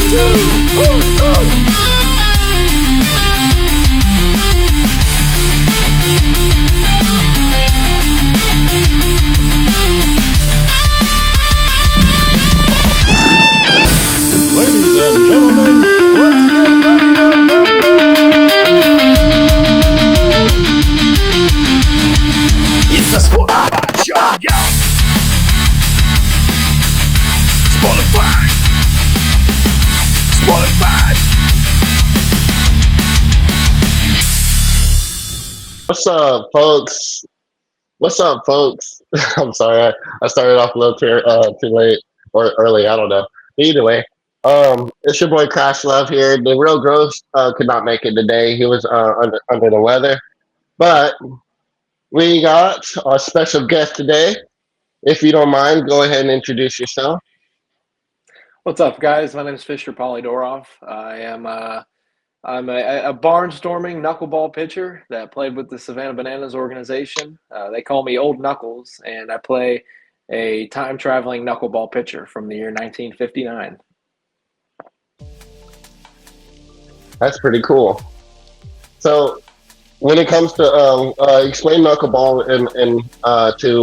Ladies and gentlemen, let's get ready to It's the Spotify Show, yo! Spotify! Spotify! What's up, folks? What's up, folks? I'm sorry, I started off a little too late or early, I don't know. Either way, it's your boy Crash Love here. The real Gross could not make it today. He was under the weather, but we got our special guest today. If you don't mind, go ahead and introduce yourself. What's up, guys? My name is Fisher Polydoroff. I'm a barnstorming knuckleball pitcher that played with the Savanna Bananas organization. They call me Old Knuckles, and I play a time-traveling knuckleball pitcher from the year 1959. That's pretty cool. So, when it comes to explain knuckleball and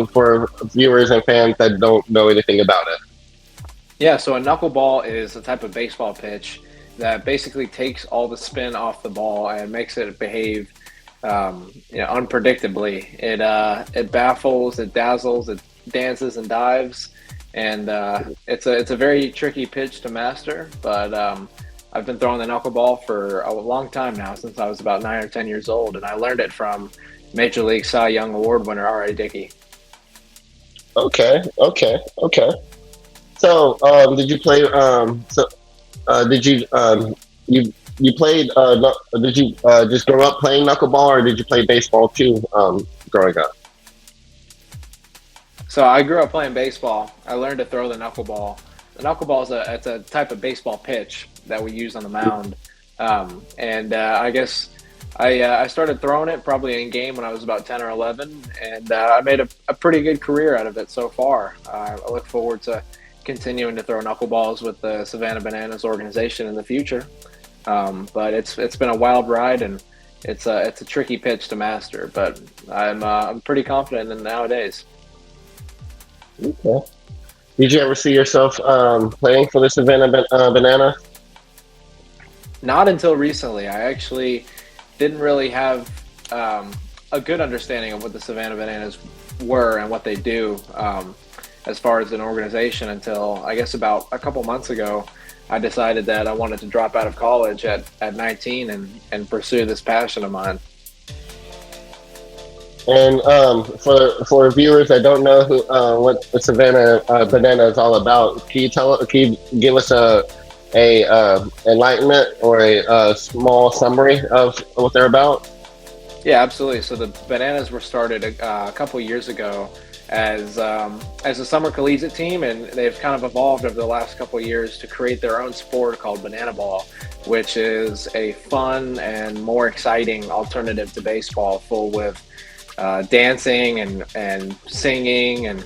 for viewers and fans that don't know anything about it. Yeah, so a knuckleball is a type of baseball pitch that basically takes all the spin off the ball and makes it behave, unpredictably. It baffles, it dazzles, it dances and dives, and it's a very tricky pitch to master. But I've been throwing the knuckleball for a long time now, since I was about 9 or 10 years old, and I learned it from Major League Cy Young Award winner R.A. Dickey. Okay. So, did you play? Did you played? Did you just grow up playing knuckleball, or did you play baseball too growing up? So I grew up playing baseball. I learned to throw the knuckleball. The knuckleball is a type of baseball pitch that we use on the mound, I guess I started throwing it probably in game when I was about 10 or 11, and I made a pretty good career out of it so far. I look forward to continuing to throw knuckleballs with the Savanna Bananas organization in the future, but it's been a wild ride, and it's a tricky pitch to master, but I'm pretty confident in it nowadays. Okay. Did you ever see yourself playing for the Savanna Banana? Not until recently. I actually didn't really have a good understanding of what the Savanna Bananas were and what they do as far as an organization until I guess about a couple months ago. I decided that I wanted to drop out of college at 19 and pursue this passion of mine. And for viewers that don't know what the Savanna Banana is all about, can you give us a enlightenment or a small summary of what they're about? Yeah, absolutely. So the Bananas were started a couple years ago as a summer collegiate team, and they've kind of evolved over the last couple of years to create their own sport called banana ball, which is a fun and more exciting alternative to baseball, full with dancing and singing and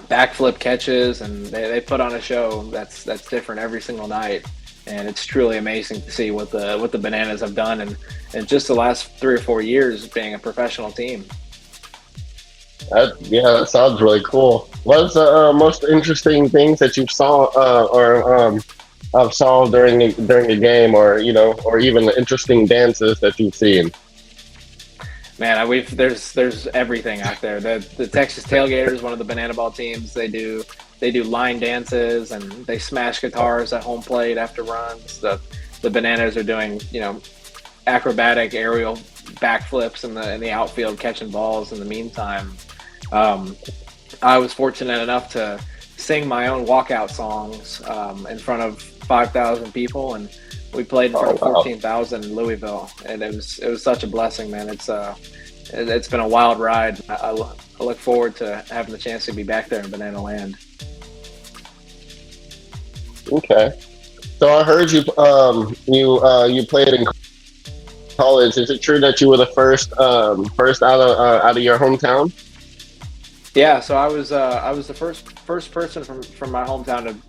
backflip catches, and they put on a show that's different every single night, and it's truly amazing to see what the Bananas have done in just the last 3 or 4 years being a professional team. That sounds really cool. What's the most interesting things that you saw saw during the game, or even the interesting dances that you've seen? Man, there's everything out there. The Texas Tailgaters, one of the banana ball teams, they do line dances, and they smash guitars at home plate after runs. The Bananas are doing acrobatic aerial backflips in the outfield, catching balls in the meantime. I was fortunate enough to sing my own walkout songs in front of 5,000 people, and we played in front of 14,000 in Louisville, and it was such a blessing, man. It's been a wild ride. I look forward to having the chance to be back there in Banana Land. Okay, so I heard you played in college. Is it true that you were the first out of your hometown? Yeah, so I was the first person from my hometown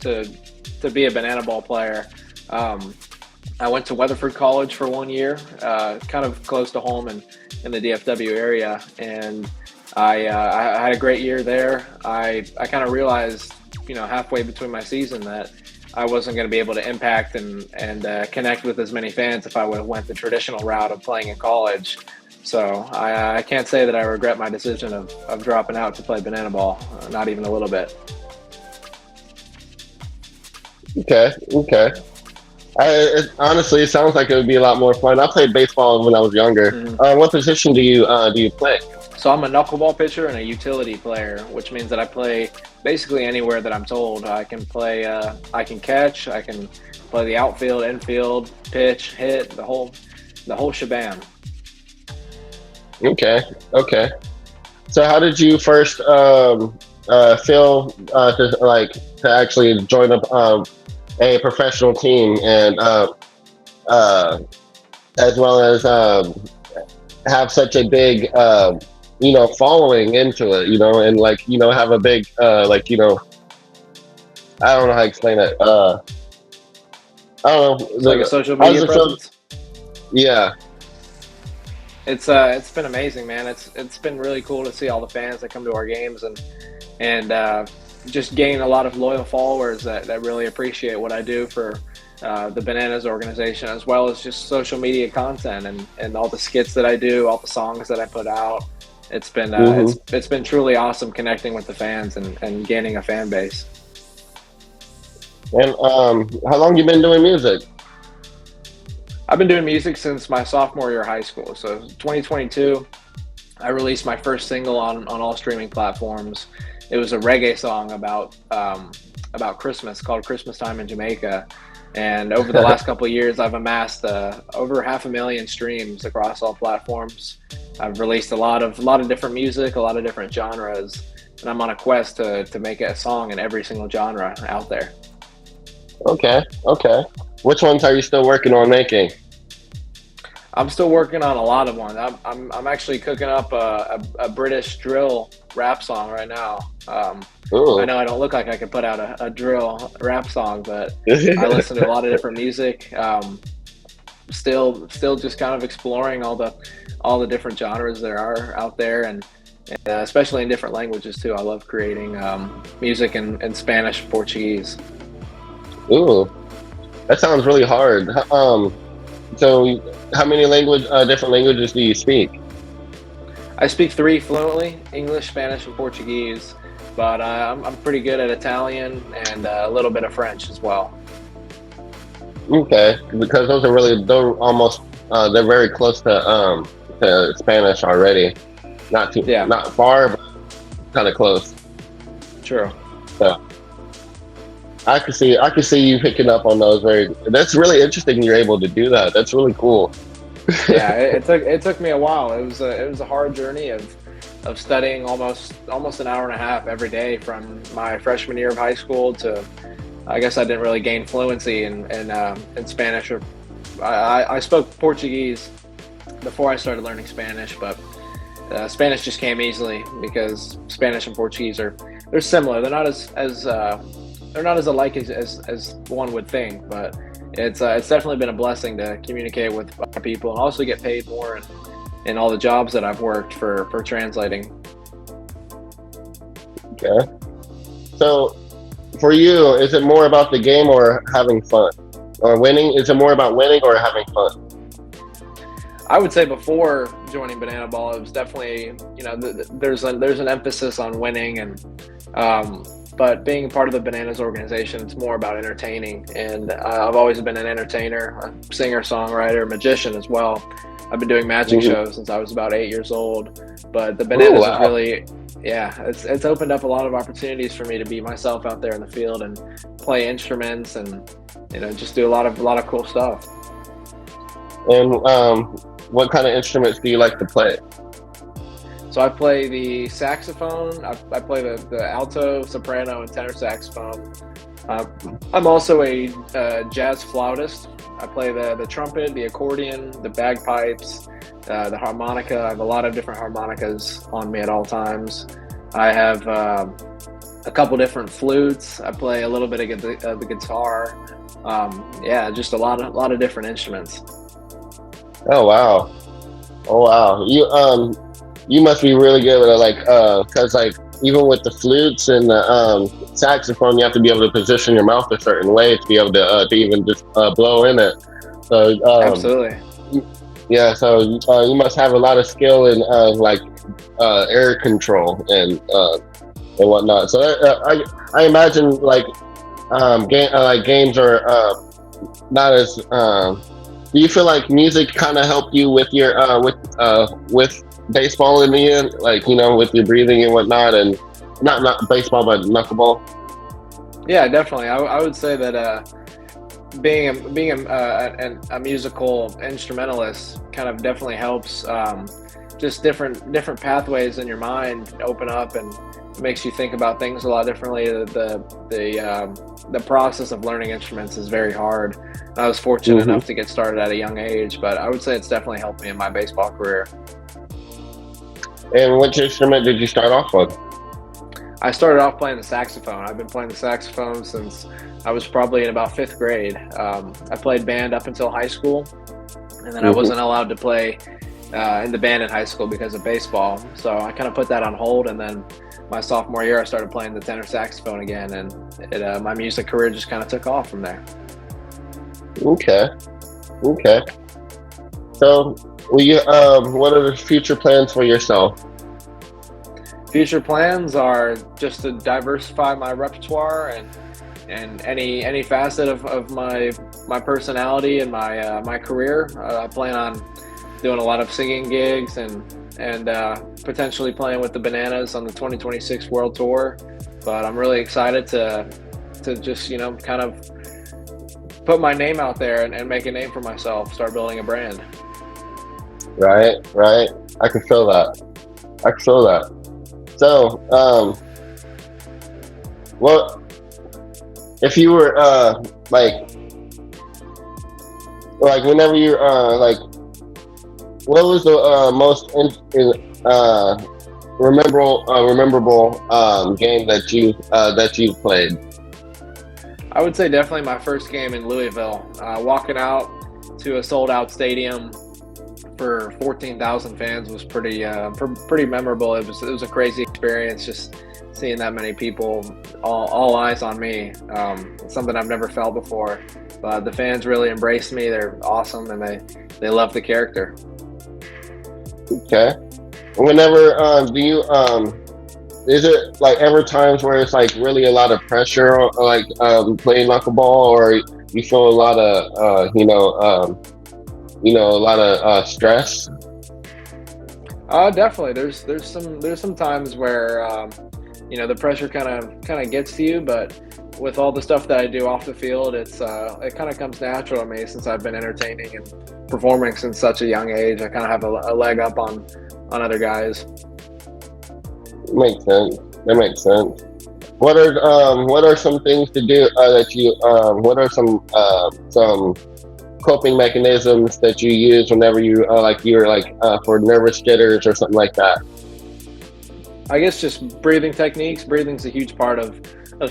to be a banana ball player. I went to Weatherford College for 1 year, kind of close to home and in the DFW area, and I had a great year there. I kind of realized, halfway between my season that I wasn't going to be able to impact and connect with as many fans if I would have went the traditional route of playing in college. So I can't say that I regret my decision of dropping out to play banana ball, not even a little bit. Okay, okay. Honestly, it sounds like it would be a lot more fun. I played baseball when I was younger. Mhm. What position do you play? So I'm a knuckleball pitcher and a utility player, which means that I play basically anywhere that I'm told. I can play, I can catch, I can play the outfield, infield, pitch, hit, the whole shebang. Okay, okay. So how did you first feel to actually join a professional team and uh, as well as have such a big following into it, and have a big I don't know how to explain it. I don't know. It's like a social How does media it feel? presence. Yeah. It's been amazing, man. It's been really cool to see all the fans that come to our games and just gain a lot of loyal followers that really appreciate what I do for the Bananas organization, as well as just social media content and all the skits that I do, all the songs that I put out. It's been Hmm. it's been truly awesome connecting with the fans and gaining a fan base. And how long you been doing music? I've been doing music since my sophomore year of high school. So 2022, I released my first single on all streaming platforms. It was a reggae song about Christmas called "Christmas Time in Jamaica." And over the last couple of years, I've amassed over 500,000 streams across all platforms. I've released a lot of different music, a lot of different genres, and I'm on a quest to make a song in every single genre out there. Okay, okay. Which ones are you still working on making? I'm still working on a lot of ones. I'm actually cooking up a British drill rap song right now. I Ooh. know I don't look like I could put out a drill rap song, but I listen to a lot of different music. Still just kind of exploring all the different genres there are out there, and especially in different languages too. I love creating music in Spanish, Portuguese. Ooh, that sounds really hard. So how many different languages do you speak? I speak three fluently: English, Spanish, and Portuguese. But I'm pretty good at Italian and a little bit of French as well. Okay, because they're almost they're very close to Spanish already. Yeah, Not far, but kind of close. true. So I could see you picking up on those. That's really interesting. You're able to do that. That's really cool. Yeah, it took me a while. It was a hard journey of studying almost an hour and a half every day from my freshman year of high school to, I guess I didn't really gain fluency in Spanish, or I spoke Portuguese before I started learning Spanish, but Spanish just came easily because Spanish and Portuguese they're similar. They're not as alike as one would think, but it's definitely been a blessing to communicate with other people and also get paid more in all the jobs that I've worked for translating. Okay. So for you, is it more about the game or having fun, or winning? Is it more about winning or having fun? I would say before joining Banana Ball, it was definitely, there's an emphasis on winning, but being part of the Bananas organization, it's more about entertaining. And I've always been an entertainer, a singer, songwriter, magician as well. I've been doing magic Mhm. shows since I was about 8 years old. But the Oh Bananas has wow. really, yeah, it's opened up a lot of opportunities for me to be myself out there in the field and play instruments and just do a lot of cool stuff. And what kind of instruments do you like to play? So I play the saxophone. I play the alto, soprano, and tenor saxophone. Uh, I'm also a jazz flautist. I play the trumpet, the accordion, the bagpipes, the harmonica. I have a lot of different harmonicas on me at all times. I have a couple different flutes. I play a little bit of the guitar. Yeah, just a lot of different instruments. Oh wow. Oh wow. You must be really good with it, like because like even with the flutes and the saxophone, you have to be able to position your mouth a certain way to be able to even just blow in it. So Absolutely. yeah, so you must have a lot of skill in like air control and whatnot. So I imagine like games are not as. Do you feel like music kind of helped you with your with baseball in the end, like with your breathing and whatnot, and not baseball but knuckleball? Yeah, definitely. I would say that being a musical instrumentalist kind of definitely helps. Just different pathways in your mind open up and makes you think about things a lot differently. The process of learning instruments is very hard. I was fortunate Hmm. enough to get started at a young age, but I would say it's definitely helped me in my baseball career. And which instrument did you start off with? I started off playing the saxophone. I've been playing the saxophone since I was probably in about fifth grade. I played band up until high school, and then I Hmm. wasn't allowed to play in the band in high school because of baseball. So I kind of put that on hold, and then my sophomore year, I started playing the tenor saxophone again, and my music career just kind of took off from there. Okay. Okay. So, what are the future plans for yourself? Future plans are just to diversify my repertoire and any facet of my personality and my career. I plan on doing a lot of singing gigs and potentially playing with the Bananas on the 2026 World Tour. But I'm really excited to just kind of put my name out there and make a name for myself, start building a brand. Right. Right. I can feel that. I can feel that. So, what if you were like whenever you like what was the most rememberable game that you played? I would say definitely my first game in Louisville. Walking out to a sold out stadium for 14,000 fans was pretty memorable. It was a crazy experience just seeing that many people, all eyes on me. It's something I've never felt before. But the fans really embraced me. They're awesome and they love the character. Okay. Whenever do you is it like ever times where it's like really a lot of pressure like playing knuckleball, or you feel a lot of a lot of stress? Definitely. There's some times where the pressure kind of gets to you, but with all the stuff that I do off the field, it kind of comes natural to me since I've been entertaining and performing since such a young age. I kind of have a leg up on other guys. Makes sense. That makes sense. What are some things to do that you what are some coping mechanisms that you use whenever you're like for nervous jitters or something like that? I guess just breathing techniques. Breathing's a huge part of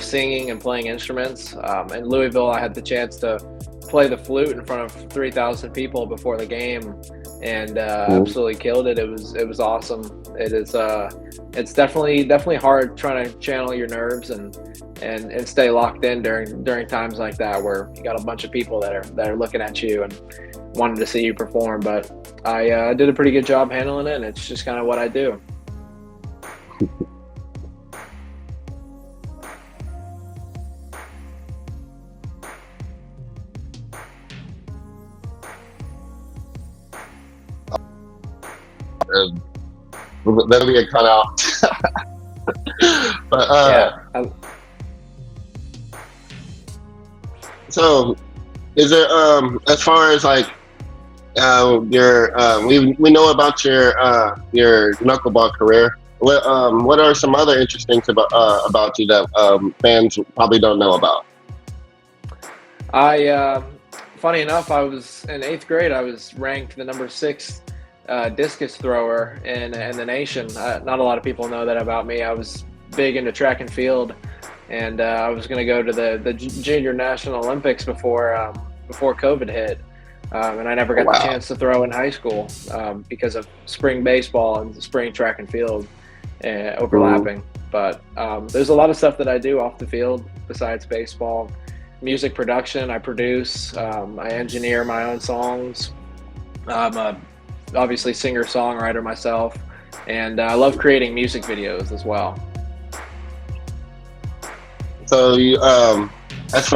singing and playing instruments. In Louisville, I had the chance to play the flute in front of 3,000 people before the game, and Mhm. absolutely killed it. It was awesome. It's definitely hard trying to channel your nerves and stay locked in during times like that where you got a bunch of people that are looking at you and wanted to see you perform. But I did a pretty good job handling it, and it's just kind of what I do. Uh, that'll be a cutout. But Yeah. so is there as far as like your we know about your knuckleball career. What are some other interesting things about you that fans probably don't know about? I funny enough, I was in eighth grade. I was ranked the number six discus thrower in the nation. Not a lot of people know that about me. I was big into track and field, and I was going to go to the Junior National Olympics before COVID hit. And I never Oh, got the wow. chance to throw in high school because of spring baseball and spring track and field Mm, overlapping. But there's a lot of stuff that I do off the field besides baseball. Music production, I produce, I engineer my own songs. I'm obviously singer-songwriter myself, and I love creating music videos as well. so you as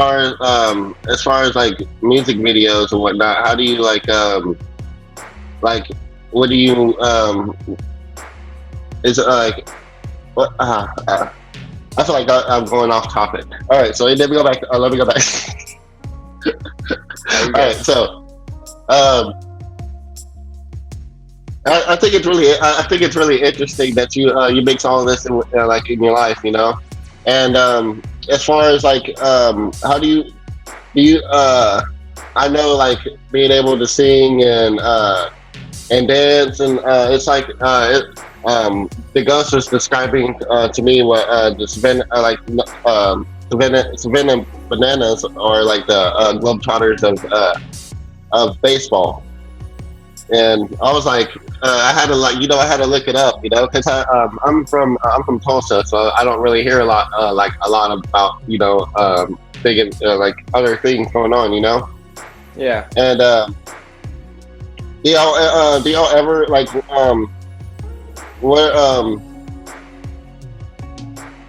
far as like music videos and whatnot, how do you like what do you is it like what I feel like I'm going off topic. All right, so let me go back. Let me go back. Oh, you're All right, good. so um, I think it's really I think it's really interesting that you mix all of this in like in your life, you know. And as far as like how do you I know like being able to sing and dance and it's like the ghost was describing to me what the Savannah Savannah bananas or like the globetrotters of baseball. And I was like, I had to like, I had to look it up, because I'm from Tulsa, so I don't really hear a lot, like a lot about, big like other things going on, Yeah. And do y'all ever like, what,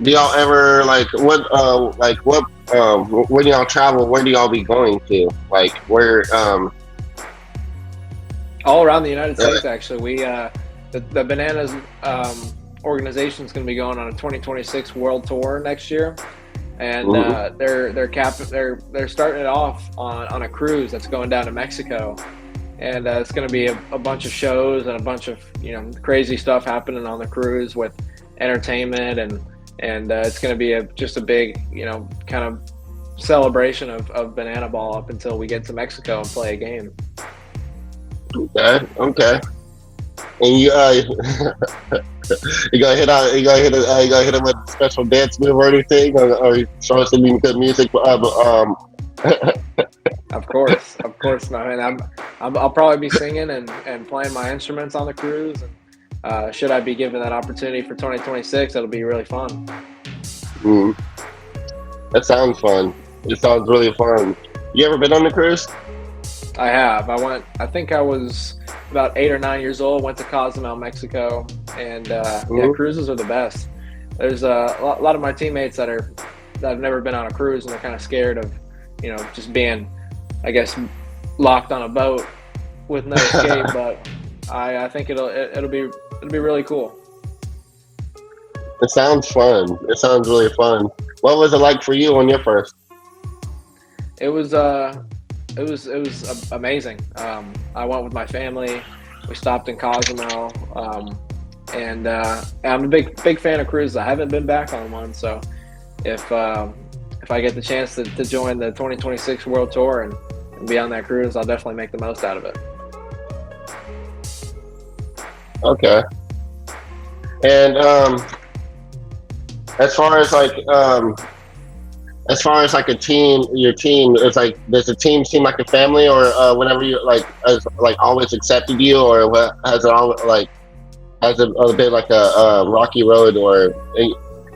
do y'all ever like what, when y'all travel, where do y'all be going to? Like where, All around the United uh, States, actually. The Bananas organization is going to be going on a 2026 World Tour next year, and mhm. they're starting it off on a cruise that's going down to Mexico, and it's going to be a bunch of shows and a bunch of crazy stuff happening on the cruise with entertainment and it's going to be just a big kind of celebration of banana ball up until we get to Mexico and play a game. Okay, okay. And you you gonna hit him with a special dance move or anything, or you show us some good music. Of course, my man. I'll probably be singing and playing my instruments on the cruise. And should I be given that opportunity for 2026, it'll be really fun. mm, that sounds fun. It sounds really fun. You ever been on the cruise? I have. I went. I think I was about 8 or 9 years old. Went to Cozumel, Mexico, and yeah, Mm, cruises are the best. There's a lot of my teammates that have never been on a cruise, and they're kind of scared of, just being, I guess, locked on a boat with no escape. But I think it'll be really cool. it sounds fun. It sounds really fun. What was it like for you on your first? It was amazing. I went with my family. We stopped in Cozumel, and I'm a big fan of cruises. I haven't been back on one, so if I get the chance to join the 2026 World Tour and be on that cruise, I'll definitely make the most out of it. Okay. And as far as like as far as like a team, your team is like, does the team seem like a family, or whenever you like, as like always accepted you, or what has it all like, has it been like a rocky road, or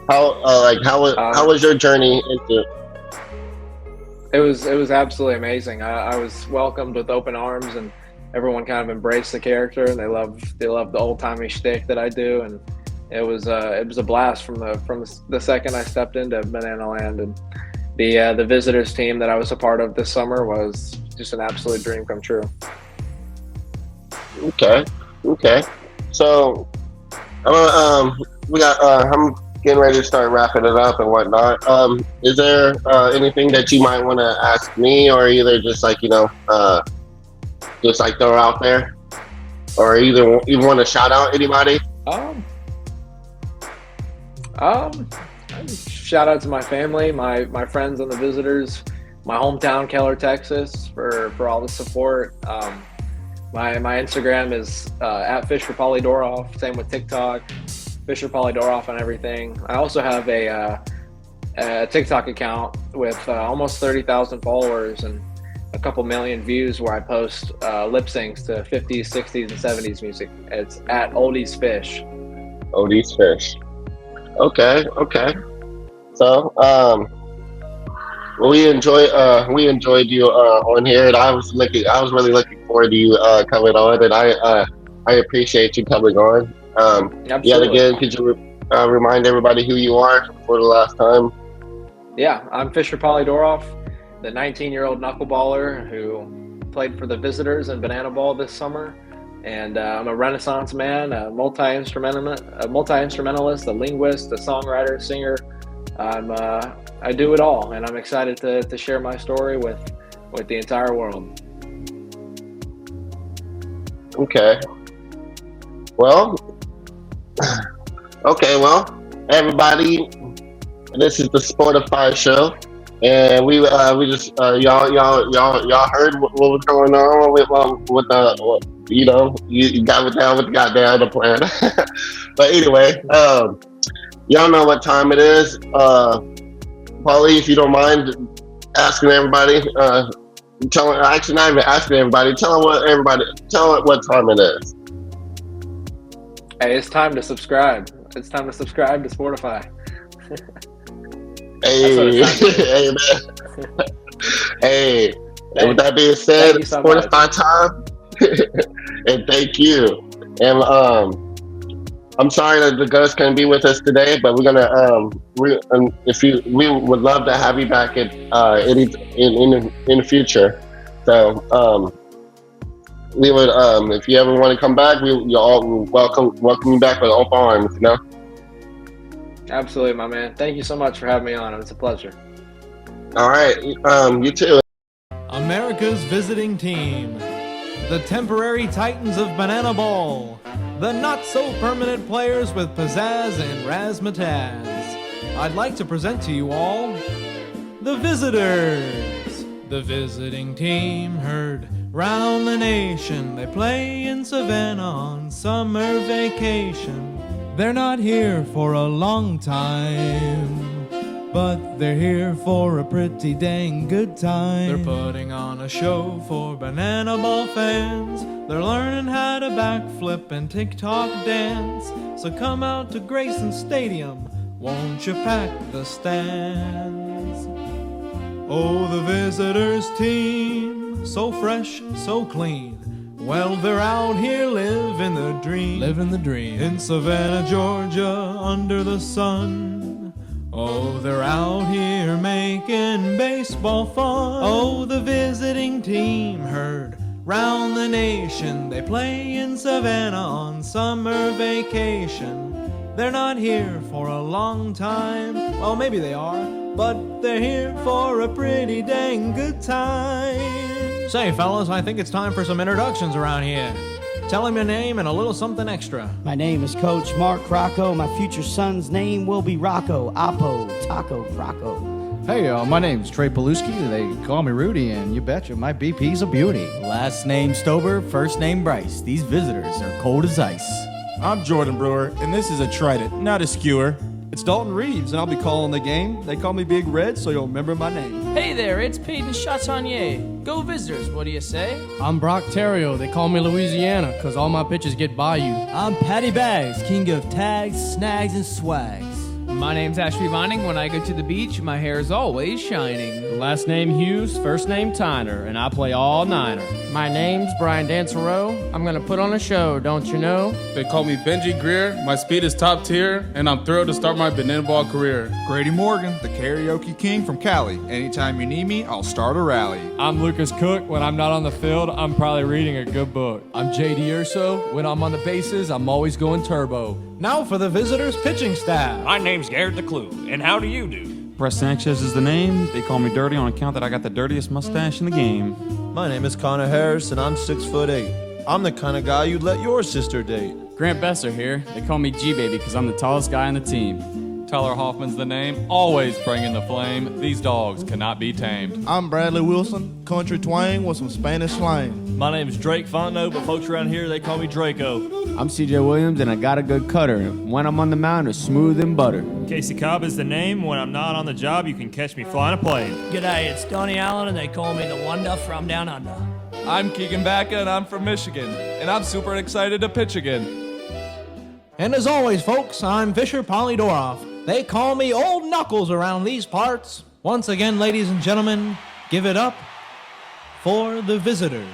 how Um, was your journey into? it was absolutely amazing. I was welcomed with open arms, and everyone kind of embraced the character, and they love the old timey shtick that I do, and it was a blast from the second I stepped into Banana Land, and the visitors team that I was a part of this summer was just an absolute dream come true. Okay, okay. So we got I'm getting ready to start wrapping it up and whatnot. Is there anything that you might want to ask me, or either just like just like throw out there, or either you want to shout out anybody? Um, um, Shout out to my family, my friends, and the visitors. My hometown, Keller, Texas, for all the support. My Instagram is at Fisher Polydoroff. Same with TikTok. Fisher Polydoroff on everything. I also have a TikTok account with almost 30,000 followers and a couple million views where I post lip syncs to 50s, 60s, and 70s music. It's at Oldies Fish. Oldies Fish. Okay. So, we enjoyed you on here, and I was really looking forward to you coming on, and I appreciate you coming on. Yet Absolutely. again, could you remind everybody who you are for the last time? Yeah, I'm Fisher Polydoroff, the 19-year-old knuckleballer who played for the Visitors in Banana Ball this summer. And I'm a Renaissance man, a multi-instrumentalist, a linguist, a songwriter, singer. I do it all, and I'm excited to share my story with the entire world. Okay. Well, everybody, this is the Sportify Show, and we just y'all heard what was going on with the you got down with the goddamn the plan. But anyway, y'all know what time it is. Paulie, if you don't mind asking everybody, actually not even asking everybody, tell them what time it is. Hey, it's time to subscribe. It's time to subscribe to Sportify. Hey, hey, man. Hey, and with that being said, it's so Sportify time. And thank you. And I'm sorry that the ghost couldn't be with us today, but we're gonna we would love to have you back at in the future. So we would if you ever want to come back, you all welcome you back with open arms. You know. Absolutely, my man. Thank you so much for having me on. It's a pleasure. All right. You too. America's visiting team, the temporary Titans of Banana Ball, the not-so-permanent players with pizzazz and razzmatazz. I'd like to present to you all the Visitors. The visiting team heard round the nation. They play in Savannah on summer vacation. They're not here for a long time, but they're here for a pretty dang good time. They're putting on a show for Banana Ball fans. They're learning how to backflip and TikTok dance. So come out to Grayson Stadium, won't you pack the stands? Oh, the Visitors team, so fresh, so clean. Well, they're out here living the dream. Living the dream. In Savannah, Georgia, under the sun. Oh, they're out here making baseball fun. Oh, the visiting team heard round the nation. They play in Savannah on summer vacation. They're not here for a long time. Well, maybe they are, but they're here for a pretty dang good time. Say, fellas, I think it's time for some introductions around here. Tell him your name and a little something extra. My name is Coach Mark Rocco. My future son's name will be Rocco, Oppo, Taco, Rocco. Hey, my name's Trey Paluski. They call me Rudy, and you betcha my BP's a beauty. Last name Stober, first name Bryce. These visitors are cold as ice. I'm Jordan Brewer, and this is a trident, not a skewer. It's Dalton Reeves, and I'll be calling the game. They call me Big Red, so you'll remember my name. Hey there, it's Peyton Chatanier. Go Visitors, what do you say? I'm Brock Terrio. They call me Louisiana, because all my pitches get by you. I'm Patty Bags, king of tags, snags, and swags. My name's Ashby Vining. When I go to the beach, my hair is always shining. Last name Hughes, first name Tyner, and I play all niner. My name's Brian Dansereau. I'm gonna put on a show, don't you know? They call me Benji Greer. My speed is top tier, and I'm thrilled to start my banana ball career. Grady Morgan, the karaoke king from Cali. Anytime you need me, I'll start a rally. I'm Lucas Cook. When I'm not on the field, I'm probably reading a good book. I'm JD Urso. When I'm on the bases, I'm always going turbo. Now for the Visitors pitching staff. My name's Garrett the Clue, and how do you do? Press Sanchez is the name. They call me Dirty on account that I got the dirtiest mustache in the game. My name is Connor Harris, and I'm 6'8". I'm the kind of guy you'd let your sister date. Grant Besser here. They call me G-Baby because I'm the tallest guy on the team. Tyler Hoffman's the name, always bringing the flame. These dogs cannot be tamed. I'm Bradley Wilson, country twang with some Spanish slang. My name's Drake Fontenot, but folks around here, they call me Draco. I'm CJ Williams, and I got a good cutter. When I'm on the mound, it's smooth and butter. Casey Cobb is the name. When I'm not on the job, you can catch me flying a plane. G'day, it's Donnie Allen, and they call me the Wonder from Down Under. I'm Keegan Backa, and I'm from Michigan, and I'm super excited to pitch again. And as always, folks, I'm Fisher Polydoroff. They call me Old Knuckles around these parts. Once again, ladies and gentlemen, give it up for the visitors.